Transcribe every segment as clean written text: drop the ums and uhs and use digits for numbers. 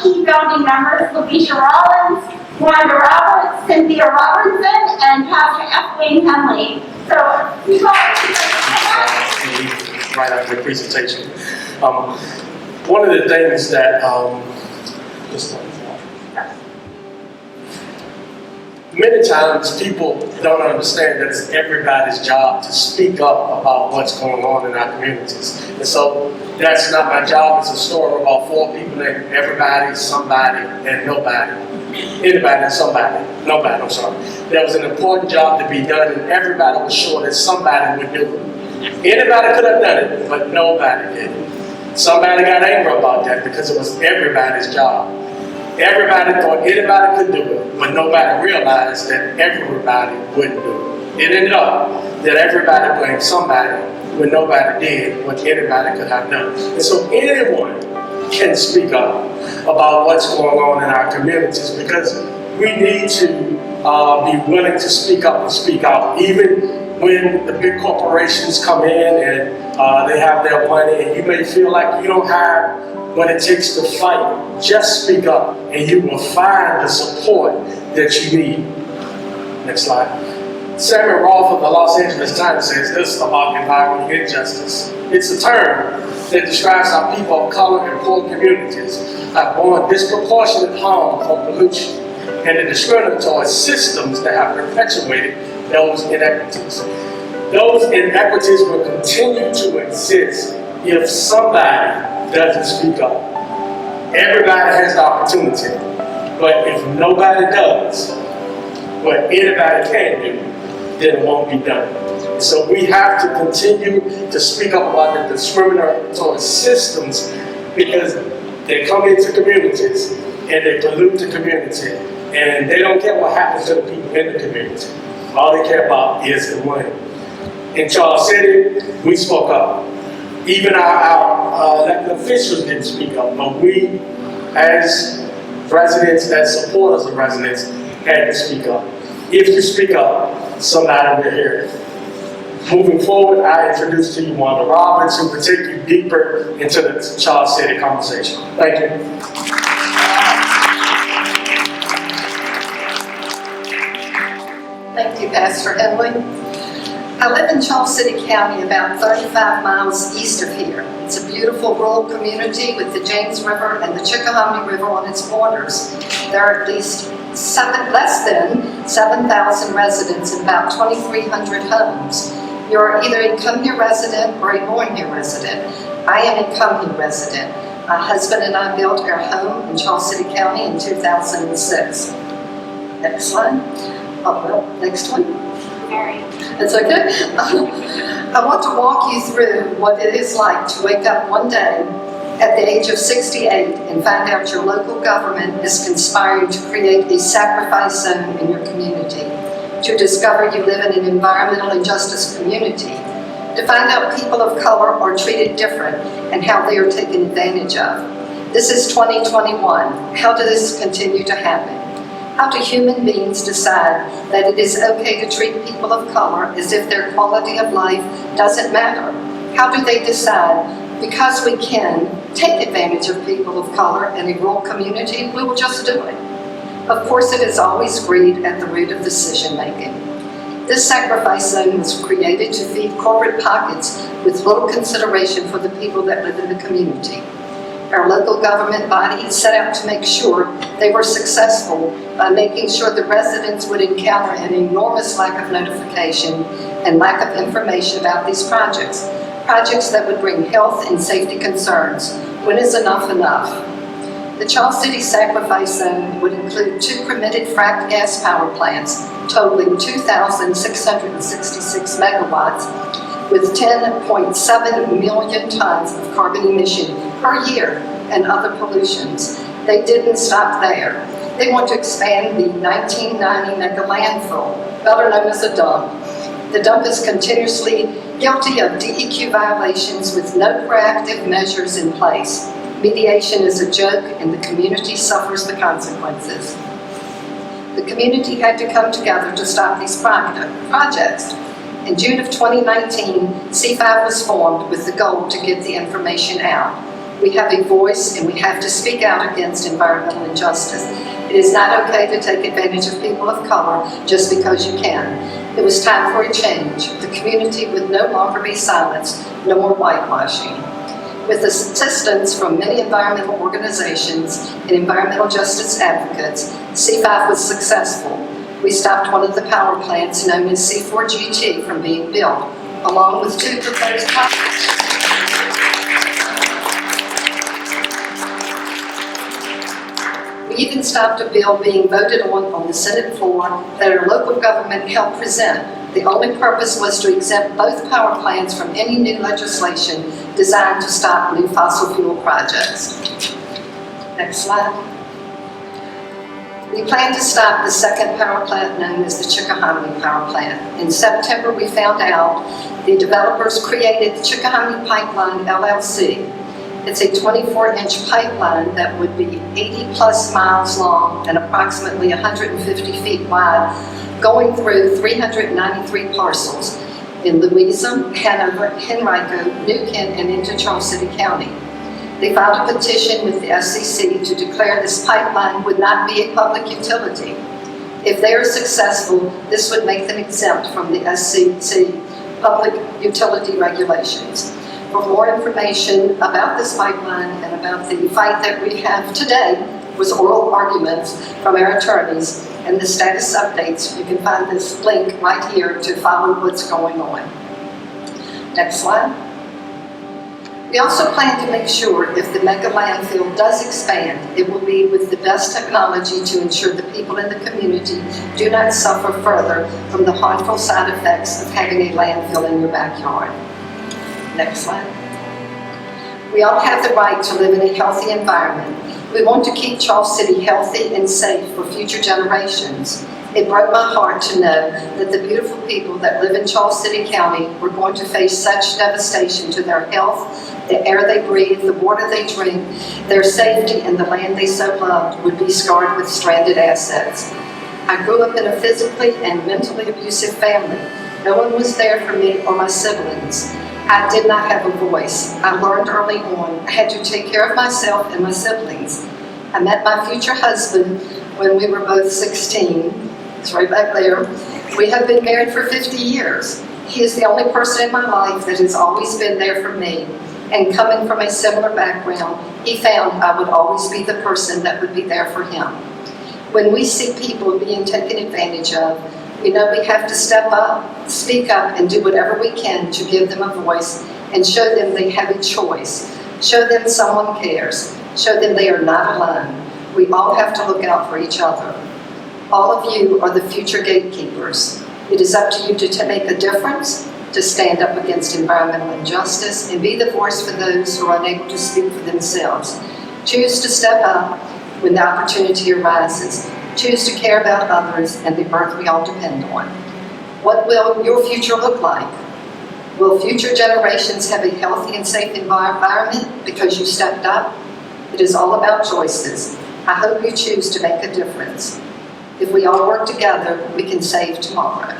key founding members, La'Veesha Rollins, Wanda Roberts, Cynthia Robinson, and Pastor F. Wayne Henley. So, right after the presentation. One of the things that many times people don't understand that it's everybody's job to speak up about what's going on in our communities. And so that's not my job. It's a story about four people named everybody, somebody, and nobody. Anybody and somebody. Nobody, I'm sorry. There was an important job to be done, and everybody was sure that somebody would do it. Anybody could have done it, but nobody did it. Somebody got angry about that because it was everybody's job. Everybody thought anybody could do it, but nobody realized that everybody wouldn't do it. It ended up that everybody blamed somebody when nobody did what anybody could have done. And so anyone can speak up about what's going on in our communities, because we need to be willing to speak up and speak out. Even when the big corporations come in and they have their money and you may feel like you don't have what it takes to fight, just speak up and you will find the support that you need. Next slide. Samuel Rolfe of the Los Angeles Times says this about environmental injustice. It's a term that describes how people of color in poor communities have borne disproportionate harm from pollution and the discriminatory systems that have perpetuated those inequities. Those inequities will continue to exist if somebody doesn't speak up. Everybody has the opportunity, but if nobody does what anybody can do, then it won't be done. So we have to continue to speak up about the discriminatory systems, because they come into communities and they pollute the community, and they don't care what happens to the people in the community. All they care about is the money. In Charles City, we spoke up. Even our elected officials didn't speak up, but we, as residents, as supporters of residents, had to speak up. If you speak up, somebody will hear it. Moving forward, I introduce to you Wanda Roberts, who will take you deeper into the Charles City conversation. Thank you. Thank you, Pastor Henley. I live in Charles City County, about 35 miles east of here. It's a beautiful rural community with the James River and the Chickahominy River on its borders. There are at least less than 7,000 residents and about 2,300 homes. You're either a come here resident or a born here resident. I am a come here resident. My husband and I built our home in Charles City County in 2006. Next slide. Oh, well, next one. Sorry. It's okay. I want to walk you through what it is like to wake up one day at the age of 68 and find out your local government is conspiring to create a sacrifice zone in your community, to discover you live in an environmental injustice community, to find out people of color are treated different and how they are taken advantage of. This is 2021. How does this continue to happen? How do human beings decide that it is okay to treat people of color as if their quality of life doesn't matter? How do they decide, because we can take advantage of people of color in a rural community, we will just do it? Of course, it is always greed at the root of decision making. This sacrifice zone was created to feed corporate pockets with little consideration for the people that live in the community. Our local government body set out to make sure they were successful by making sure the residents would encounter an enormous lack of notification and lack of information about these projects that would bring health and safety concerns. When is enough enough? The Charles City Sacrifice Zone would include 2 permitted fracked gas power plants totaling 2,666 megawatts with 10.7 million tons of carbon emission per year and other pollutions. They didn't stop there. They want to expand the 1990 mega landfill, better known as a dump. The dump is continuously guilty of DEQ violations with no proactive measures in place. Mediation is a joke and the community suffers the consequences. The community had to come together to stop these projects. In June of 2019, C5 was formed with the goal to get the information out. We have a voice and we have to speak out against environmental injustice. It is not okay to take advantage of people of color just because you can. It was time for a change. The community would no longer be silenced, no more whitewashing. With assistance from many environmental organizations and environmental justice advocates, C5 was successful. We stopped one of the power plants known as C4GT from being built, along with 2 proposed projects. We even stopped a bill being voted on the Senate floor that our local government helped present. The only purpose was to exempt both power plants from any new legislation designed to stop new fossil fuel projects. Next slide. We plan to stop the second power plant known as the Chickahominy Power Plant. In September, we found out the developers created the Chickahominy Pipeline LLC. It's a 24-inch pipeline that would be 80-plus miles long and approximately 150 feet wide, going through 393 parcels in Louisa, Hanover, Henrico, New Kent, and into Charles City County. They filed a petition with the SEC to declare this pipeline would not be a public utility. If they are successful, this would make them exempt from the SEC public utility regulations. For more information about this pipeline and about the fight that we have today with oral arguments from our attorneys and the status updates, you can find this link right here to follow what's going on. Next slide. We also plan to make sure if the mega landfill does expand, it will be with the best technology to ensure the people in the community do not suffer further from the harmful side effects of having a landfill in your backyard. Next slide. We all have the right to live in a healthy environment. We want to keep Charles City healthy and safe for future generations. It broke my heart to know that the beautiful people that live in Charles City County were going to face such devastation to their health, the air they breathe, the water they drink, their safety, and the land they so loved would be scarred with stranded assets. I grew up in a physically and mentally abusive family. No one was there for me or my siblings. I did not have a voice. I learned early on I had to take care of myself and my siblings. I met my future husband when we were both 16. It's right back there. We have been married for 50 years. He is the only person in my life that has always been there for me. And coming from a similar background, he found I would always be the person that would be there for him. When we see people being taken advantage of, we know we have to step up, speak up, and do whatever we can to give them a voice and show them they have a choice. Show them someone cares. Show them they are not alone. We all have to look out for each other. All of you are the future gatekeepers. It is up to you to make a difference, to stand up against environmental injustice, and be the voice for those who are unable to speak for themselves. Choose to step up when the opportunity arises. Choose to care about others and the earth we all depend on. What will your future look like? Will future generations have a healthy and safe environment because you stepped up? It is all about choices. I hope you choose to make a difference. If we all work together, we can save tomorrow.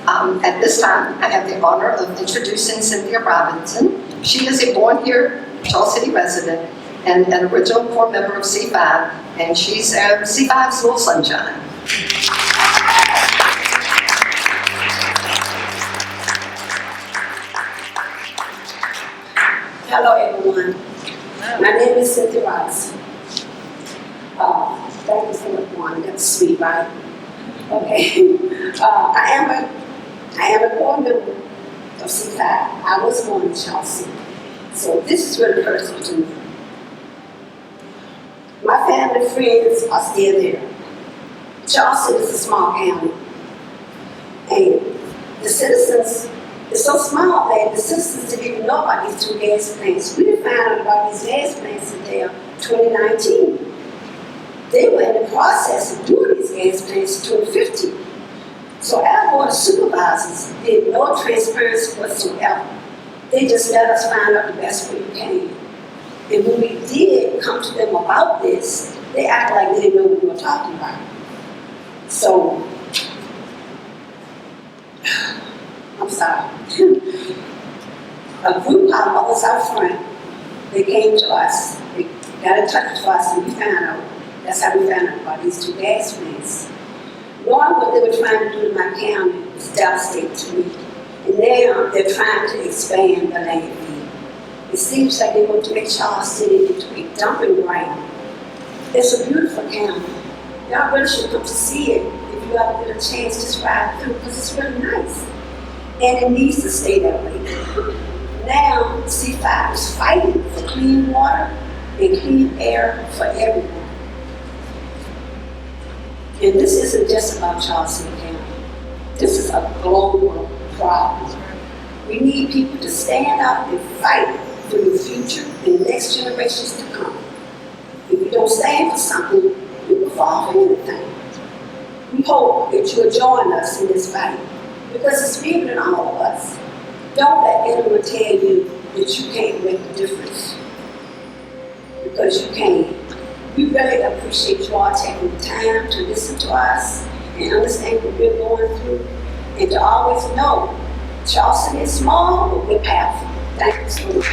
At this time, I have the honor of introducing Cynthia Robinson. She is a born here Charles City resident and an original core member of C5, and she's C5's little sunshine. Hello everyone. My name is Cynthia Robinson. Thank you so much, Wanda. That's sweet, right? Okay. I am a core member of C5. I was born in Charles City. So this is really personal to me. My family friends are still there. Charles City is a small county. And the citizens, it's so small that the citizens didn't even know about these 2 gas plants. We didn't find out about these gas plants until 2019. They were in the process of doing these gas plants in 2015. So our board of supervisors did no transparency whatsoever. They just let us find out the best way we can. And when we did come to them about this, they acted like they didn't know what we were talking about. So, I'm sorry. A group of us out front They came to us, they got in touch with us, and we found out, that's how we found out about these two gas plants. Knowing what they were trying to do in my county was devastating to me. And now they're trying to expand the landfill. It seems like they want to make Charles City into a dumping ground. It's a beautiful county. Y'all really should come to see it if you ever get a chance to drive through, because it's really nice. And it needs to stay that way. Now, C5 is fighting for clean water and clean air for everyone. And this isn't just about Charles City County. This is a global problem. We need people to stand up and fight for the future and the next generations to come. If we don't stand for something, we will fall for anything. We hope that you'll join us in this fight, because it's bigger than all of us. Don't let anyone tell you that you can't make a difference, because you can. We really appreciate you all taking the time to listen to us and understand what we're going through, and to always know Charleston is small, but we're powerful. Thank you so much.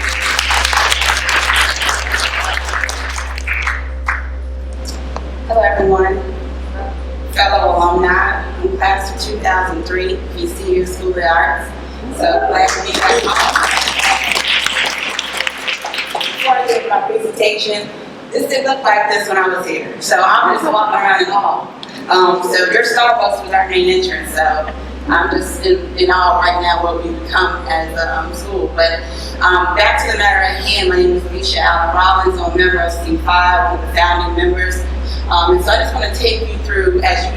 Hello everyone, fellow alumni in class of 2003, VCU School of the Arts. So glad to be back home. Before I give my presentation, this didn't look like this when I was here. So I'm just walking around in awe. So your Starbucks was our main entrance. So I'm just in awe right now what we become as a school. But back to the matter at hand, my name is La'Veesha Allen Rollins. I'm a member of C5, one of the founding members. And so I just want to take you through, as you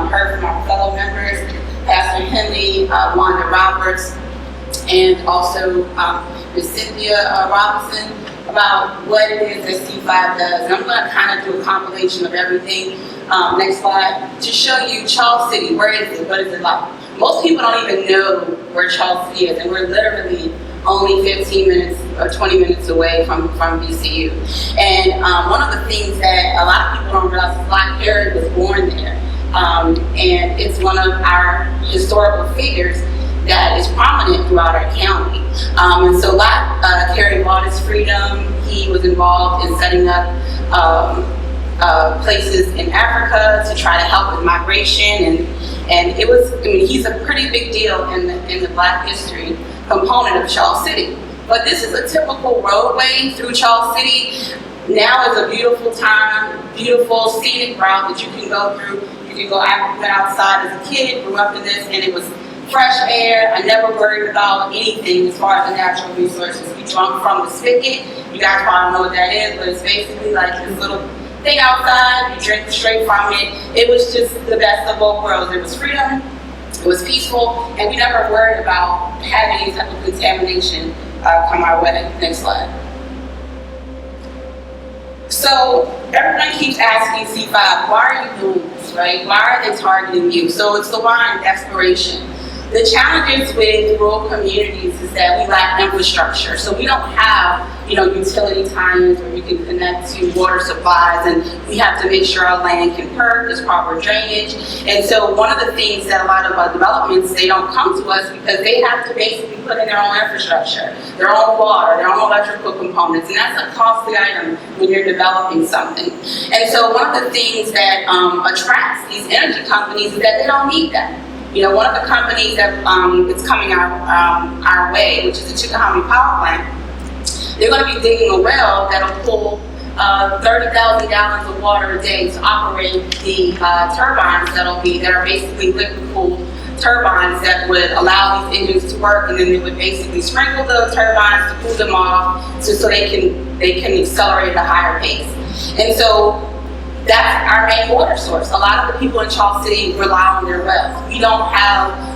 heard from our fellow members, Pastor Henley, Wanda Roberts, and also Ms. Cynthia Robinson, about what it is that C5 does. And I'm going to kind of do a compilation of everything. Next slide. To show you Charles City, where is it? What is it like? Most people don't even know where Charles City is, and we're literally only 15 minutes or 20 minutes away from VCU. And one of the things that a lot of people don't realize is Black Harry was born there. And it's one of our historical figures that is prominent throughout our county. And so Harry bought his freedom. He was involved in setting up places in Africa to try to help with migration. And it was, he's a pretty big deal in the Black history component of Charles City. But this is a typical roadway through Charles City. Now is a beautiful time, beautiful scenic route that you can go through. You can go, I went outside as a kid, grew up in this, and it was fresh air. I never worried about anything as far as the natural resources. We drunk from the spigot. You guys probably know what that is, but it's basically like this little thing outside. You drink straight from it. It was just the best of both worlds. There was freedom, it was peaceful, and we never worried about having any type of contamination come our way. Next slide. So everyone keeps asking C5, why are you doing this, right? Why are they targeting you? So it's the why and exploration. The challenges with rural communities is that we lack infrastructure. So we don't have, utility tie-ins where we can connect to water supplies, and we have to make sure our land can perk, there's proper drainage. And so one of the things that a lot of our developments, they don't come to us because they have to basically put in their own infrastructure, their own water, their own electrical components, and that's a costly item when you're developing something. And so one of the things that attracts these energy companies is that they don't need that. One of the companies that is coming our way, which is the Chickahominy Power Plant, they're going to be digging a well that'll pull 30,000 gallons of water a day to operate the turbines that are basically liquid-cooled turbines that would allow these engines to work, and then they would basically sprinkle the turbines to cool them off so they can accelerate at a higher pace. And so that's our main water source. A lot of the people in Charles City rely on their wells. We don't have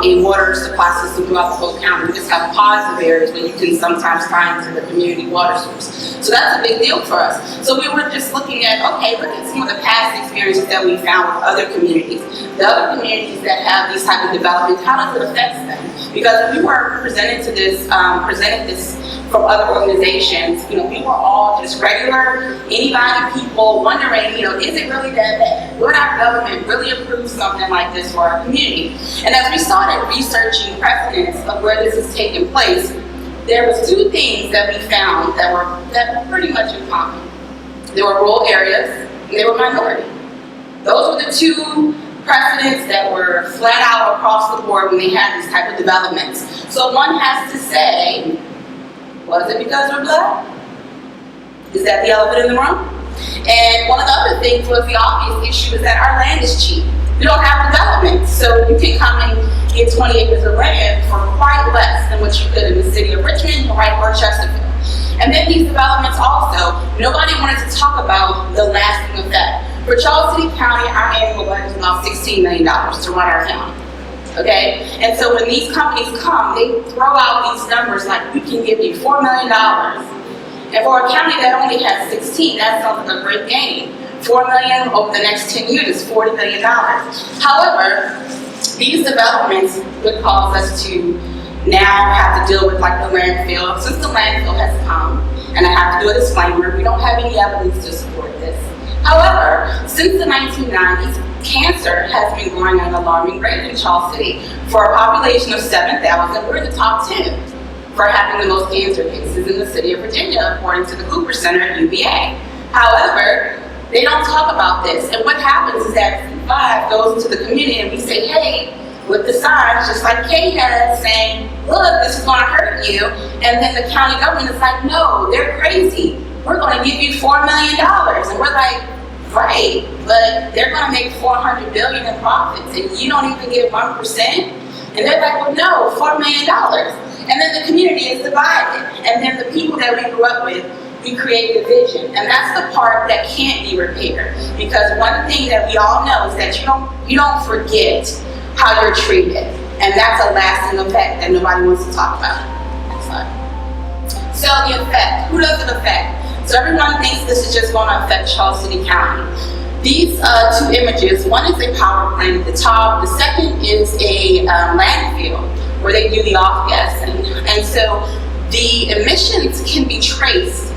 a water supply system throughout the whole county. We just have positive areas where you can sometimes tie into the community water source. So that's a big deal for us. So we were just looking at, okay, look at some of the past experiences that we found with other communities. The other communities that have these type of developments, how does it affect them? Because we were presented this from other organizations, we were all just regular, anybody, people wondering, is it really that bad? Would our government really approve something like this for our community? And as we started researching precedents of where this is taking place, there was two things that we found that were pretty much in common. There were rural areas and they were minority. Those were the two precedents that were flat out across the board when they had these type of developments. So one has to say, was it because we're black? Is that the elephant in the room? And one of the other things was the obvious issue is that our land is cheap. We don't have development, so you can come and get 20 acres of land for quite less than what you could in the city of Richmond or Chesterfield. And then these developments also, nobody wanted to talk about the lasting effect. For Charles City County, our annual budget is about $16 million to run our county. Okay? And so when these companies come, they throw out these numbers like, we can give you $4 million. And for a county that only has 16, that sounds like a great gain. $4 million over the next 10 years is $40 million. However, these developments would cause us to now have to deal with like the landfill. Since the landfill has come, and I have to do a disclaimer, we don't have any evidence to support this. However, since the 1990s, cancer has been growing at an alarming rate in Charles City. For a population of 7,000, we're in the top 10 for having the most cancer cases in the city of Virginia, according to the Cooper Center at UVA. However, they don't talk about this. And what happens is that C5 goes to the community and we say, hey, with the signs, just like Kay has, saying, look, this is going to hurt you. And then the county government is like, no, they're crazy. We're going to give you $4 million. And we're like, right, but they're going to make $400 billion in profits and you don't even get 1%? And they're like, well, no, $4 million. And then the community is divided. And then the people that we grew up with, we create division. And that's the part that can't be repaired. Because one thing that we all know is that you don't forget how you're treated. And that's a lasting effect that nobody wants to talk about. Next slide. So the effect, who does it affect? So everyone thinks this is just going to affect Charles City County. These two images, one is a power plant at the top, the second is a landfill where they do the off-gassing. And so the emissions can be traced,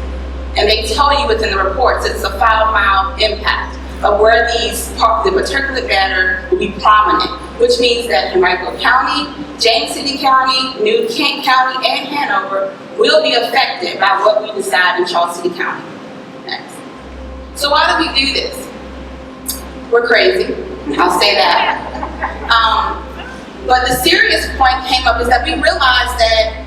and they tell you within the reports it's a 5-mile impact of where the particulate matter will be prominent, which means that Henrico County, James City County, New Kent County, and Hanover will be affected by what we decide in Charles City County. Next. So why do we do this? We're crazy, I'll say that. But the serious point came up is that we realized that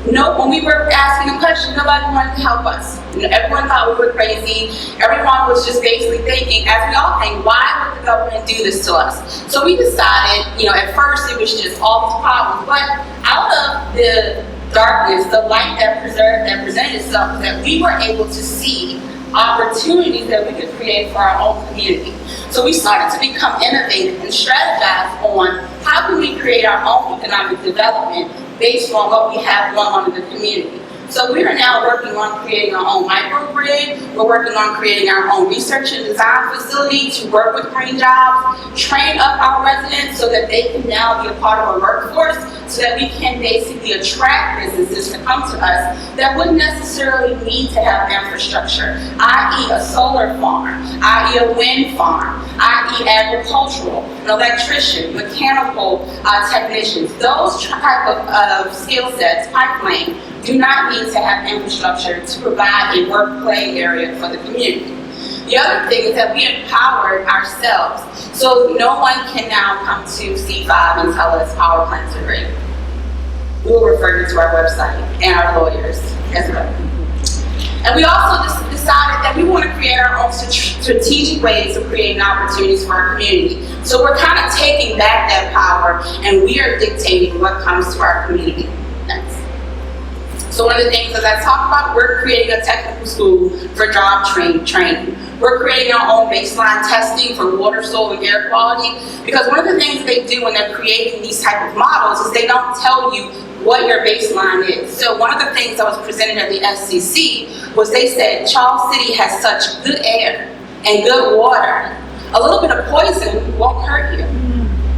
when we were asking a question, nobody wanted to help us. Everyone thought we were crazy. Everyone was just basically thinking, as we all think, why would the government do this to us? So we decided, at first it was just all these problems, but out of the darkness, the light that presented itself, that we were able to see opportunities that we could create for our own community. So we started to become innovative and strategize on how can we create our own economic development based on what we have going on in the community. So we are now working on creating our own microgrid. We're working on creating our own research and design facility to work with green jobs, train up our residents so that they can now be a part of our workforce, so that we can basically attract businesses to come to us that wouldn't necessarily need to have infrastructure, i.e. a solar farm, i.e. a wind farm, i.e. agricultural, an electrician, mechanical technicians. Those type of skill sets, pipeline, do not need to have infrastructure to provide a work-play area for the community. The other thing is that we empowered ourselves, so no one can now come to C5 and tell us power plants are great. We will refer you to our website and our lawyers as well. And we also decided that we want to create our own strategic ways of creating opportunities for our community. So we're kind of taking back that power and we are dictating what comes to our community. Next. So one of the things, as I talked about, we're creating a technical school for job training. We're creating our own baseline testing for water, soil, and air quality, because one of the things they do when they're creating these type of models is they don't tell you what your baseline is. So one of the things that was presented at the FCC was they said Charles City has such good air and good water. A little bit of poison won't hurt you.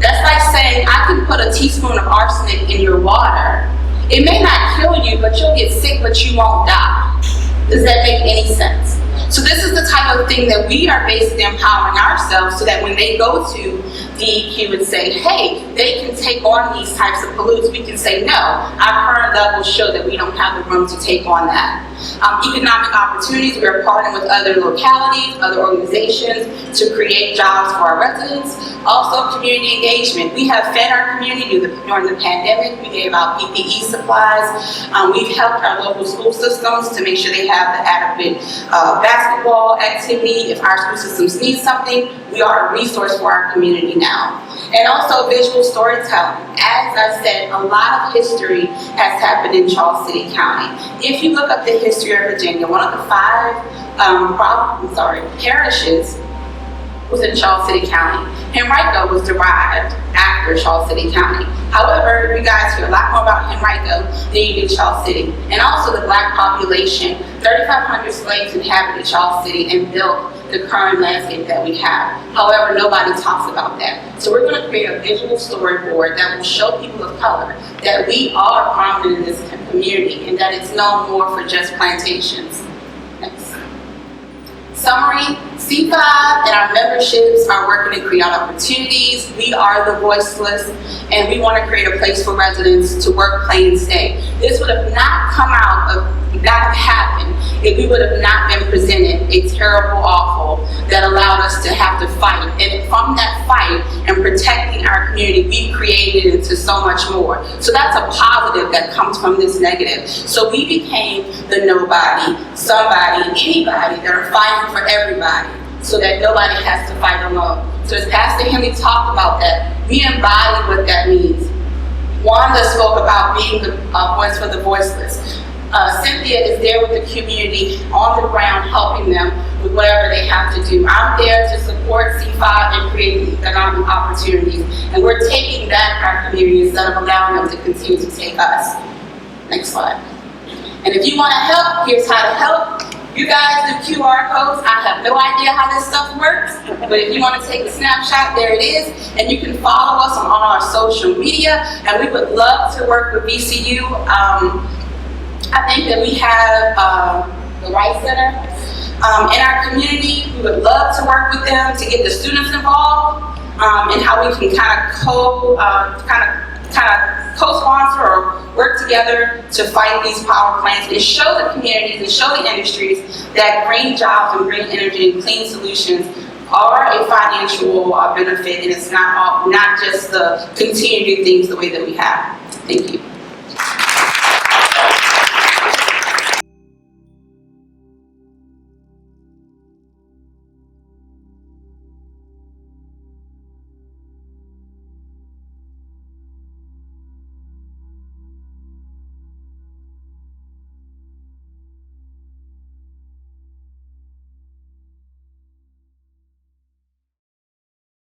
That's like saying I can put a teaspoon of arsenic in your water. It may not kill you, but you'll get sick, but you won't die. Does that make any sense? So this is the type of thing that we are basically empowering ourselves so that when they go to DEQ and say, hey, they can take on these types of pollutants, we can say, no, our current levels show that we don't have the room to take on that. Economic opportunities, we are partnering with other localities, other organizations to create jobs for our residents. Also, community engagement. We have fed our community during the pandemic. We gave out PPE supplies. We've helped our local school systems to make sure they have the adequate basketball activity. If our school systems need something, we are a resource for our community now. And also visual storytelling. As I said, a lot of history has happened in Charles City County. If you look up the history of Virginia, one of the 5 parishes was in Charles City County. Henrico was derived after Charles City County. However, you guys hear a lot more about Henrico than you do Charles City. And also the Black population, 3,500 slaves inhabited Charles City and built the current landscape that we have. However, nobody talks about that. So we're going to create a visual storyboard that will show people of color that we are prominent in this community and that it's no more for just plantations. Next. Summary, C5 and our memberships are working to create opportunities. We are the voiceless, and we want to create a place for residents to work, play, and stay. This would have not come out of, not have happened if we would have not been presented a terrible awful that allowed us to have to fight. And from that fight and protecting our community, we created into so much more. So that's a positive that comes from this negative. So we became the nobody, somebody, anybody that are fighting for everybody so that nobody has to fight alone. So as Pastor Henley talked about that, we embody what that means. Wanda spoke about being the voice for the voiceless. Cynthia is there with the community on the ground, helping them with whatever they have to do. I'm there to support C5 and create economic opportunities. And we're taking that from our community instead of allowing them to continue to take us. Next slide. And if you want to help, here's how to help. You guys do QR codes. I have no idea how this stuff works, but if you want to take a snapshot, there it is. And you can follow us on all our social media, and we would love to work with VCU. I think that we have the Right Center in our community. We would love to work with them to get the students involved and how we can kind of co-sponsor or work together to fight these power plants and show the communities and show the industries that green jobs and green energy and clean solutions are a financial benefit, and it's not just the continue to do things the way that we have. Thank you.